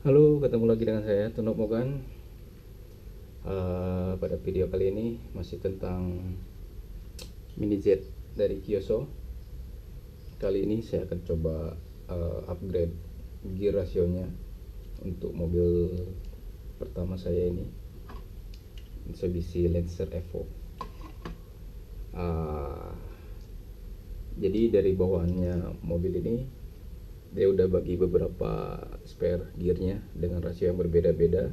Halo, ketemu lagi dengan saya Tunok Mogan. Pada video kali ini masih tentang Mini Z dari Kyoso. Kali ini saya akan coba upgrade gear rasionya untuk mobil pertama saya ini, Mitsubishi Lancer Evo. Jadi dari bawaannya mobil ini dia udah bagi beberapa spare gearnya dengan rasio yang berbeda-beda.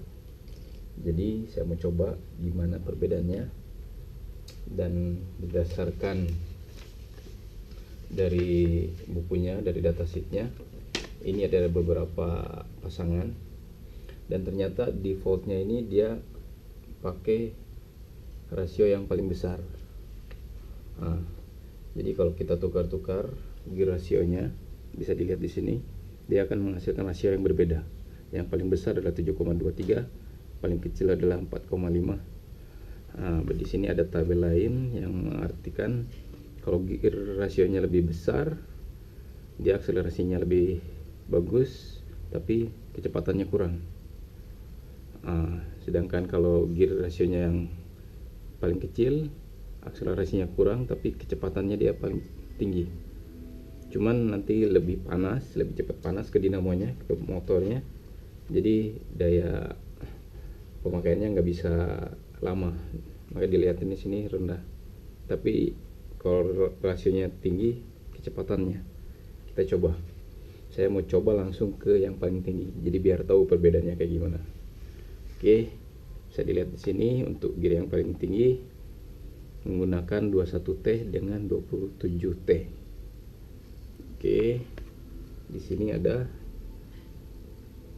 Jadi saya mau coba gimana perbedaannya, dan berdasarkan dari bukunya, dari datasheetnya, ini ada beberapa pasangan, dan ternyata defaultnya ini dia pakai rasio yang paling besar. Jadi kalau kita tukar-tukar gear rasionya, bisa dilihat di sini, dia akan menghasilkan rasio yang berbeda. Yang paling besar adalah 7,23, paling kecil adalah 4,5. Di sini ada tabel lain yang mengartikan kalau gear rasionya lebih besar, dia akselerasinya lebih bagus, tapi kecepatannya kurang. Sedangkan kalau gear rasionya yang paling kecil, akselerasinya kurang, tapi kecepatannya dia paling tinggi. Cuman nanti lebih panas, lebih cepat panas ke dinamonya, ke motornya. Jadi daya pemakaiannya nggak bisa lama. Maka dilihat di sini rendah. Tapi kalau rasionya tinggi, kecepatannya. Kita coba. Saya mau coba langsung ke yang paling tinggi. Jadi biar tahu perbedaannya kayak gimana. Oke, bisa dilihat di sini untuk gear yang paling tinggi menggunakan 21T dengan 27T. Oke, di sini ada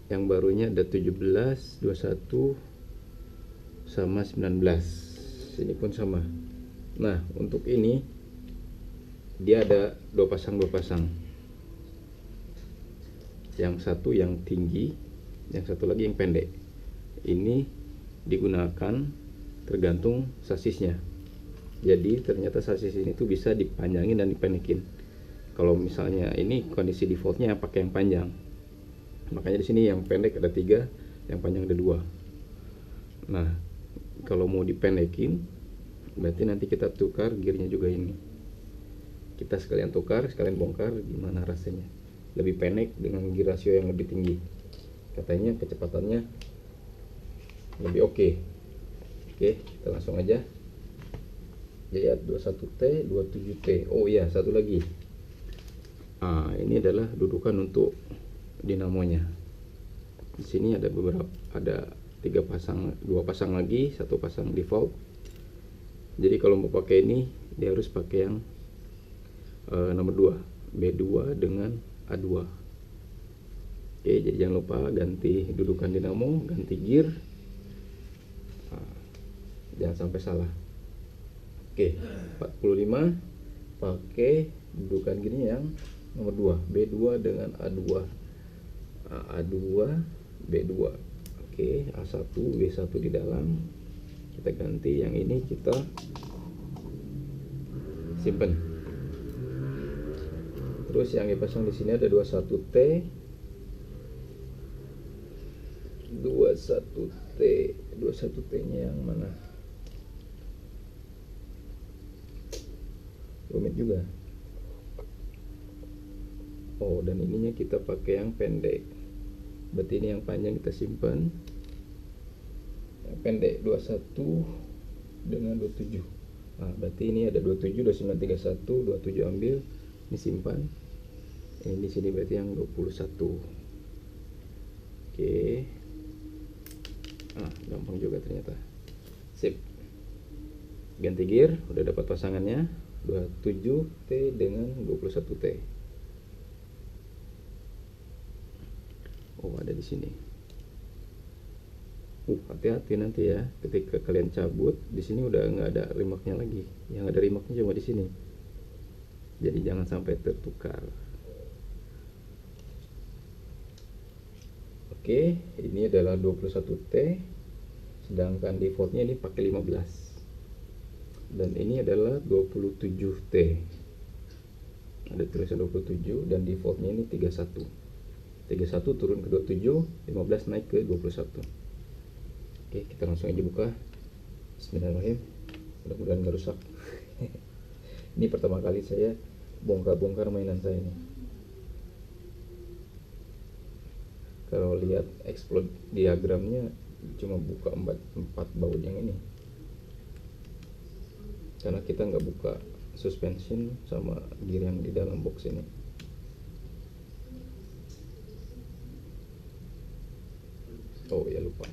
yang barunya, ada 17, 21 sama 19. Ini pun sama. Nah, untuk ini dia ada dua pasang. Yang satu yang tinggi, yang satu lagi yang pendek. Ini digunakan tergantung sasisnya. Jadi ternyata sasis ini tuh bisa dipanjangin dan dipendekin. Kalau misalnya ini kondisi defaultnya pakai yang panjang, makanya di sini yang pendek ada 3, yang panjang ada 2. Nah, kalau mau dipendekin, berarti nanti kita tukar gearnya juga ini. Kita sekalian tukar, sekalian bongkar gimana rasanya. Lebih pendek dengan gear rasio yang lebih tinggi. Katanya kecepatannya lebih oke. Oke, kita langsung aja. Lihat 21T, 27T. Oh iya, satu lagi. Ini adalah dudukan untuk dinamonya. Di sini ada beberapa, ada 3 pasang, 2 pasang lagi, 1 pasang default. Jadi kalau mau pakai ini, dia harus pakai yang nomor 2, B2 dengan A2. Oke, jadi jangan lupa ganti dudukan dinamo, ganti gear. Jangan sampai salah. Oke, 45 pakai dudukan gini yang nomor 2, B2 dengan A2. A2, B2. Oke, A1, B1 di dalam. Kita ganti yang ini, kita simpan. Terus yang dipasang di sini ada 21T. 21T, 21T-nya yang mana? Rumit juga. Oh, dan ininya kita pakai yang pendek. Berarti ini yang panjang kita simpan. Yang pendek 21 dengan 27. Berarti ini ada 27, 29, 31, 27 ambil. Ini simpan. Ini di sini berarti yang 21. Oke. Gampang juga ternyata. Sip. Ganti gear, udah dapat pasangannya. 27T dengan 21T. Oh, ada di sini. Hati-hati nanti ya, ketika kalian cabut, di sini udah nggak ada remote-nya lagi. Yang ada remote-nya cuma di sini. Jadi jangan sampai tertukar. Oke, ini adalah 21T, sedangkan defaultnya ini pakai 15. Dan ini adalah 27T. Ada tulisan 27 dan defaultnya ini 31. 31 turun ke 27, 15 naik ke 21. Oke, kita langsung aja buka. Bismillahirrahmanirrahim. Mudah-mudahan nggak rusak. Ini pertama kali saya bongkar-bongkar mainan saya nih. Kalau lihat explode diagramnya cuma buka 4 baut yang ini, karena kita nggak buka suspension sama gear yang di dalam box ini. Oh ya, lupa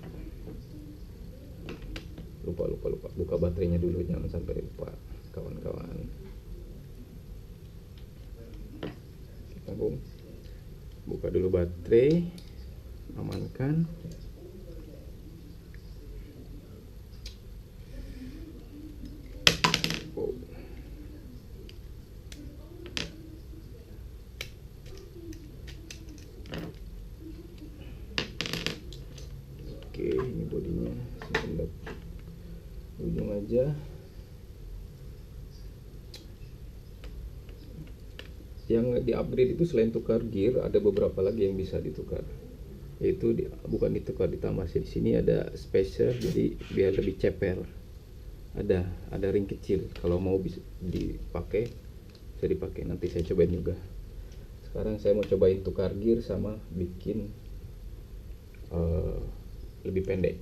buka baterainya dulu, jangan sampai lupa kawan-kawan. Kita buka dulu baterai, amankan. Oh. Oke, ini bodinya sebentar ujung aja. Yang di upgrade itu selain tukar gear, ada beberapa lagi yang bisa ditukar. Yaitu bukan ditukar, ditambah sih. Di sini ada spacer, jadi biar lebih ceper. Ada ring kecil. Kalau mau bisa dipakai, bisa dipakai. Nanti saya cobain juga. Sekarang saya mau cobain tukar gear sama bikin lebih pendek.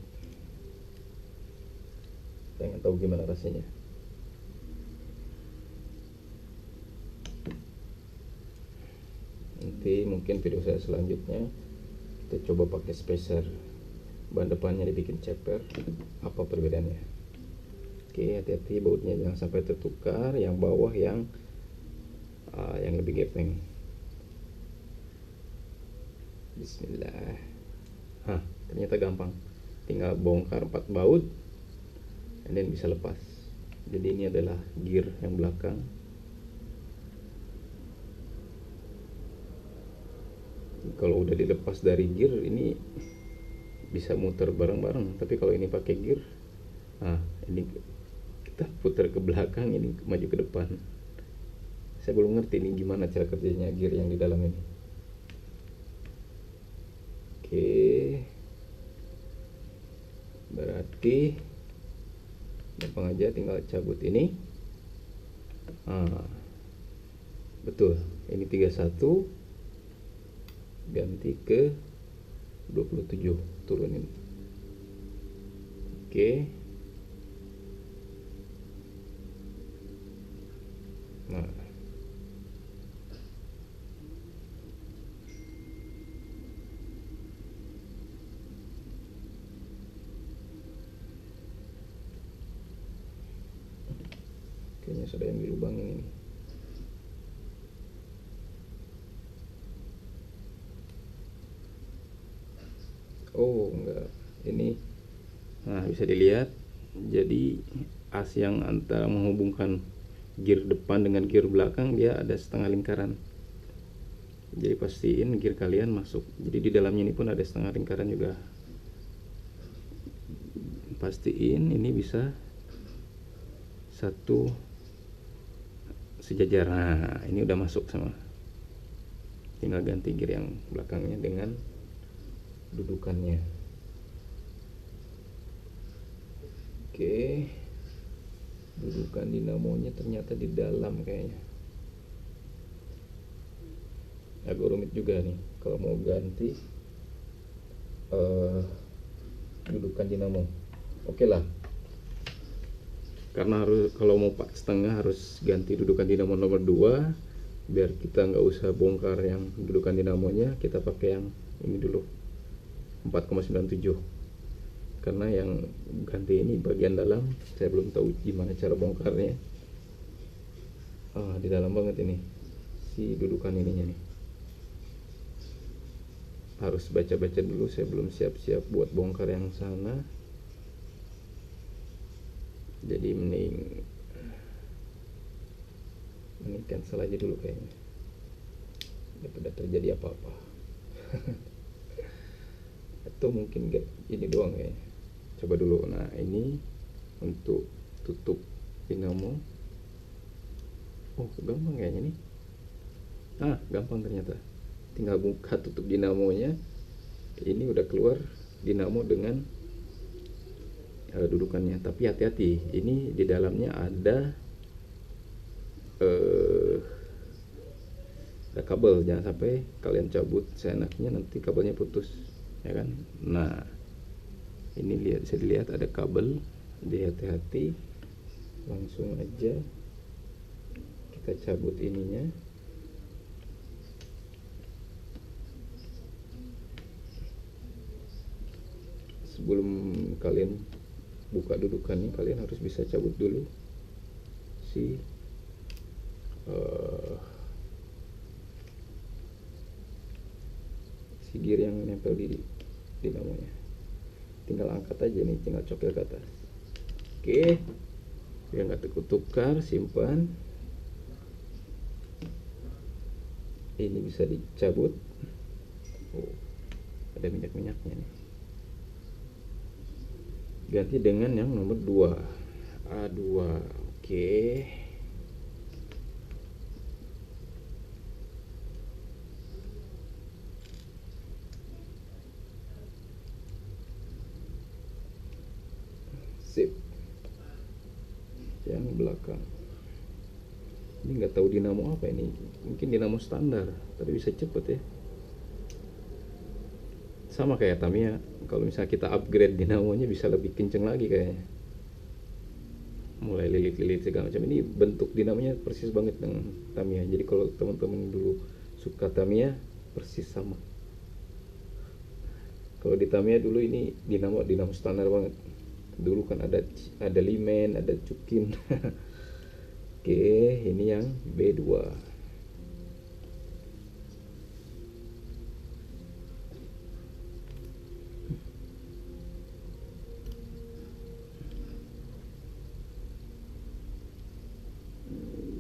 Pengen tahu gimana rasanya. Nanti mungkin video saya selanjutnya kita coba pakai spacer, ban depannya dibikin ceper, apa perbedaannya. Oke, hati-hati bautnya jangan sampai tertukar, yang bawah yang lebih gepeng. Bismillah. Ternyata gampang, tinggal bongkar 4 baut dan bisa lepas. Jadi ini adalah gear yang belakang. Kalau udah dilepas dari gear, ini bisa muter bareng-bareng. Tapi kalau ini pakai gear, ini kita putar ke belakang, ini maju ke depan. Saya belum ngerti ini gimana cara kerjanya gear yang di dalam ini. Oke, berarti gampang aja, tinggal cabut ini. Betul, ini 31 ganti ke 27, turunin. Oke. Nah, kayaknya sudah yang dilubangin ini. Oh enggak, ini bisa dilihat. Jadi as yang antara menghubungkan gear depan dengan gear belakang, dia ada setengah lingkaran. Jadi pastiin gear kalian masuk. Jadi di dalamnya ini pun ada setengah lingkaran juga. Pastiin ini bisa satu sejajar. Nah, ini udah masuk sama. Tinggal ganti gear yang belakangnya dengan dudukannya. Oke, dudukan dinamonya ternyata di dalam kayaknya. Agak rumit juga nih kalau mau ganti dudukan dinamo. Oke lah, karena kalau mau 4,5 harus ganti dudukan dinamo nomor 2. Biar kita nggak usah bongkar yang dudukan dinamonya, kita pakai yang ini dulu, 4,97. Karena yang ganti ini bagian dalam saya belum tahu gimana cara bongkarnya. Di dalam banget ini si dudukan ininya nih. Harus baca-baca dulu, saya belum siap-siap buat bongkar yang sana. Jadi mending cancel aja dulu kayaknya, daripada terjadi apa-apa. Atau mungkin ini doang kayaknya. Coba dulu. Nah, ini untuk tutup dinamo. Oh, gampang kayaknya nih. Gampang ternyata. tinggal buka tutup dinamonya, ini udah keluar dinamo dengan dudukannya. Tapi hati-hati, ini di dalamnya ada kabel, jangan sampai kalian cabut seenaknya nanti kabelnya putus, ya kan. Nah, ini bisa dilihat ada kabel, jadi hati-hati. Langsung aja kita cabut ininya. Sebelum kalian buka dudukannya, kalian harus bisa cabut dulu si gear yang nempel di dinamonya. Tinggal angkat aja nih, tinggal cokil ke atas. Oke, biar nggak tertukar, simpan. Ini bisa dicabut. Oh, ada minyak-minyaknya nih. Ganti dengan yang nomor 2, A2. Oke. Sip. Yang belakang ini nggak tahu dinamo apa ini, mungkin dinamo standar tapi bisa cepet ya. Sama kayak Tamiya, kalau misalnya kita upgrade dinamonya bisa lebih kenceng lagi kayaknya, mulai lilit-lilit segala macam. Ini bentuk dinamonya persis banget dengan Tamiya, jadi kalau teman-teman dulu suka Tamiya persis sama. Kalau di Tamiya dulu ini dinamo standar banget. Dulu kan ada limen, ada cukin. Oke, ini yang B2.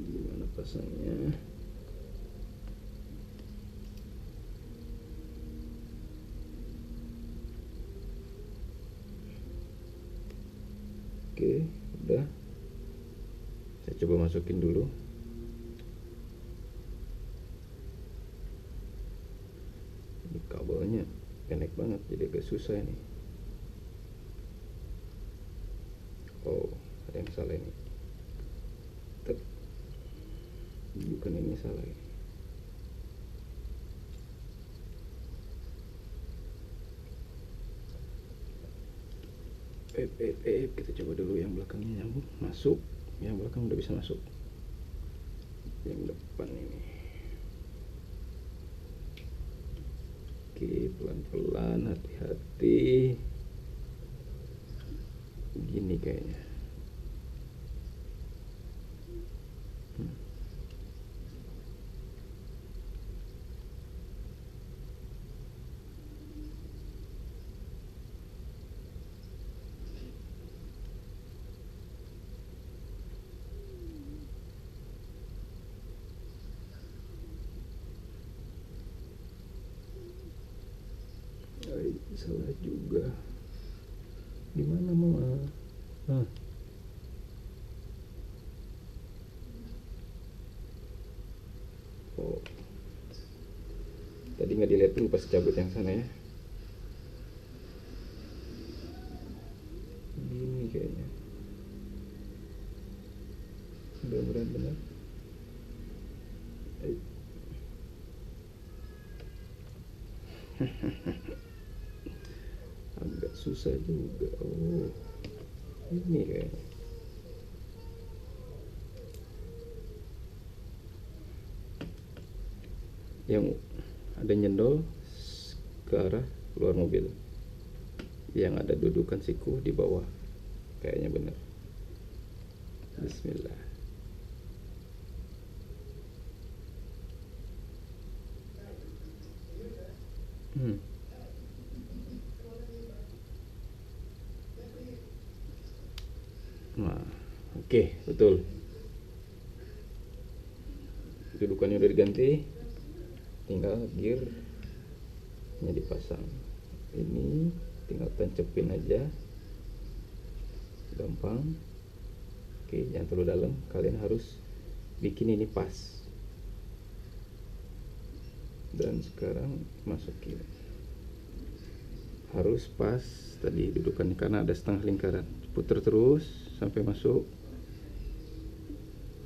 Gimana pasangnya? Oke, udah. Saya coba masukin dulu. Ini kabelnya pendek banget, jadi agak susah ini. Oh, ada yang salah ini. Bukan ini salah ini. Kita coba dulu yang belakangnya nyambung, masuk. Yang belakang udah bisa masuk, yang depan ini. Oke, pelan-pelan, hati-hati. Gini kayaknya. Salah juga. Gimana mau? Oh, tadi nggak dilihat dulu pas cabut yang sana ya. Gini kayaknya. Mudah-mudahan benar. Agak susah juga. Oh, ini kayaknya. Yang ada nyendol ke arah luar mobil, yang ada dudukan siku di bawah, kayaknya benar. Bismillah. Nah, oke, betul. Dudukannya udah diganti, tinggal gearnya dipasang. Ini tinggal tancepin aja, gampang. Oke, jangan terlalu dalam, kalian harus bikin ini pas. dan sekarang masukin. Harus pas tadi dudukannya karena ada setengah lingkaran. Putar terus sampai masuk.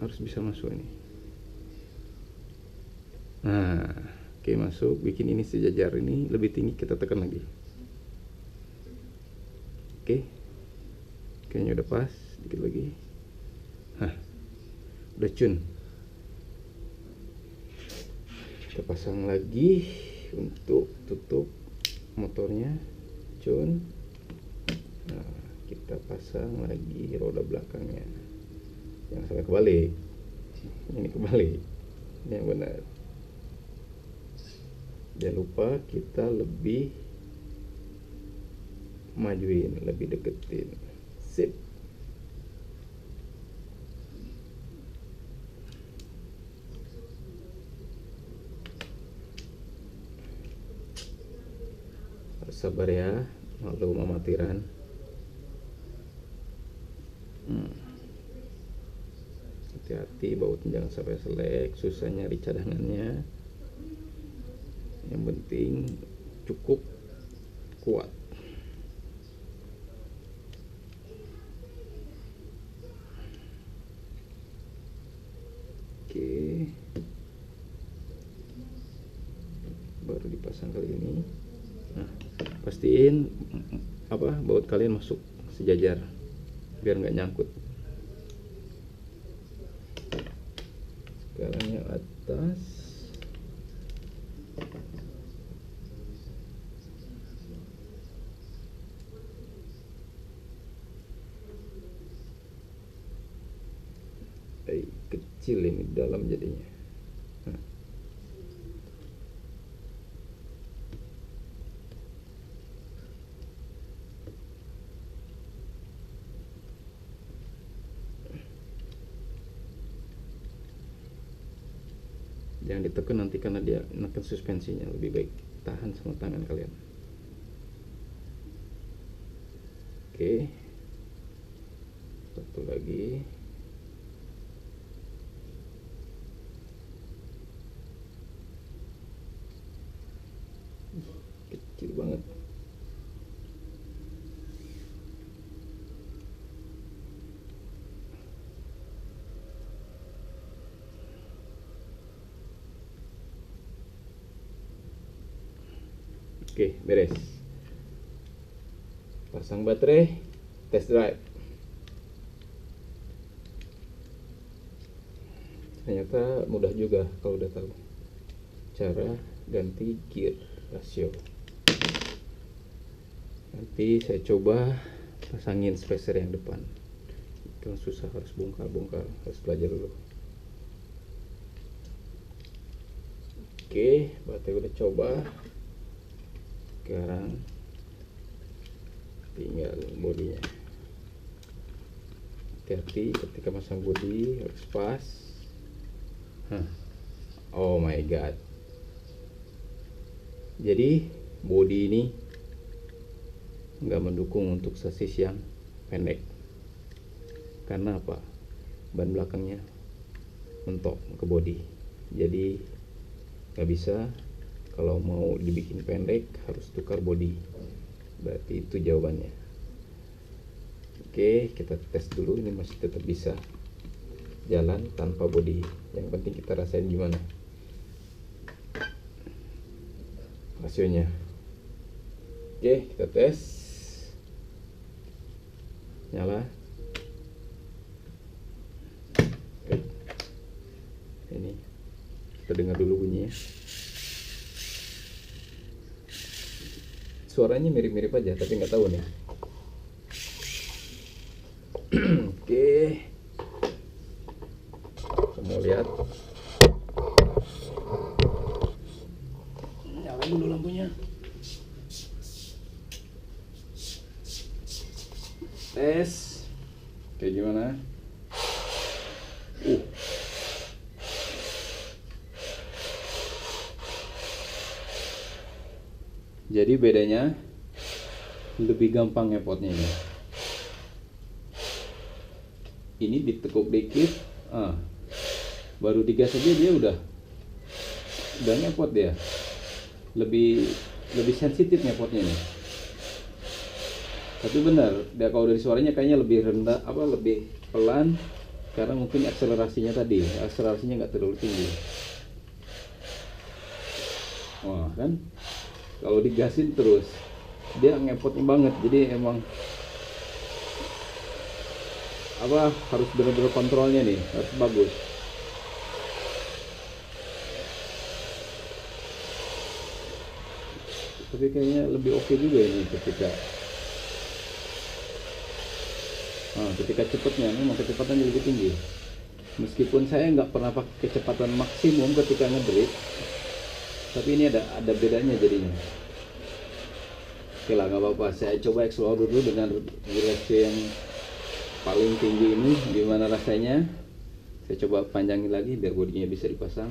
Harus bisa masuk ini. Nah, oke, masuk. Bikin ini sejajar, ini lebih tinggi, kita tekan lagi. Oke, kayaknya udah pas. Dikit lagi. Udah cun. Kita pasang lagi untuk tutup motornya. Cun. Nah, kita pasang lagi roda belakangnya. Jangan sampai kebalik. Ini kebalik. Ini yang benar. Jangan lupa kita lebih majuin, lebih deketin. Sip. Harus sabar ya, malu amatiran. Hati-hati bautnya jangan sampai selek, susah nyari cadangannya. Yang penting cukup kuat. Oke, baru dipasang kali ini. Nah, pastiin baut kalian masuk sejajar biar nggak nyangkut. Sekarang yang atas. Kecil ini dalam jadinya. Jangan ditekan nanti karena dia neken suspensinya, lebih baik tahan sama tangan kalian. Oke, satu lagi. Kecil banget. Oke, beres. Pasang baterai, test drive. Ternyata mudah juga kalau udah tahu cara ganti gear rasio. Nanti saya coba pasangin spacer yang depan. Itu susah, harus bongkar-bongkar, harus belajar dulu. Oke, baterai udah coba. Sekarang tinggal bodinya. Hati-hati ketika masang bodi, harus pas. Oh my god. Jadi bodi ini nggak mendukung untuk sasis yang pendek. Karena apa? Ban belakangnya mentok ke bodi. Jadi nggak bisa. Kalau mau dibikin pendek harus tukar bodi. Berarti itu jawabannya. Oke, kita tes dulu. Ini masih tetap bisa jalan tanpa bodi. Yang penting kita rasain gimana rasionya. Oke, kita tes. Nyala. Oke. Ini kita dengar dulu bunyinya. Suaranya mirip-mirip aja, tapi nggak tahu nih. Oke, mau lihat. Nyalain dulu lampunya. Tes, kayak gimana? Jadi bedanya lebih gampang ngepotnya ini. Ini ditekuk dikit, baru digas aja dia udah ngepot dia. lebih lebih sensitif ngepotnya nih. Tapi benar, dia kalau dari suaranya kayaknya lebih rendah, lebih pelan, karena mungkin akselerasinya nggak terlalu tinggi. Wah kan, kalau digasin terus dia ngepotnya banget, jadi emang harus benar-benar kontrolnya nih, harus bagus. Tapi kayaknya lebih oke juga ini ketika cepatnya, memang kecepatannya lebih tinggi. Meskipun saya nggak pernah pakai kecepatan maksimum ketika ngedrift, tapi ini ada bedanya jadinya. Oke lah, nggak apa-apa, saya coba explore dulu dengan durasi yang paling tinggi ini, gimana rasanya. Saya coba panjangin lagi biar bodinya bisa dipasang,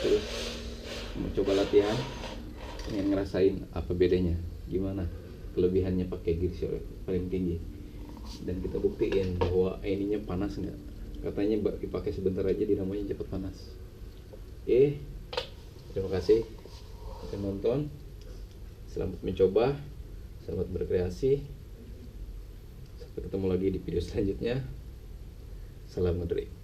terus mau coba latihan, ingin ngerasain apa bedanya, gimana kelebihannya pakai gear shift paling tinggi. Dan kita buktiin bahwa ininya panas nggak, katanya dipakai sebentar aja dinamonya cepat panas. Oke, terima kasih sudah nonton, selamat mencoba, selamat berkreasi, sampai ketemu lagi di video selanjutnya. Salam ngedrift.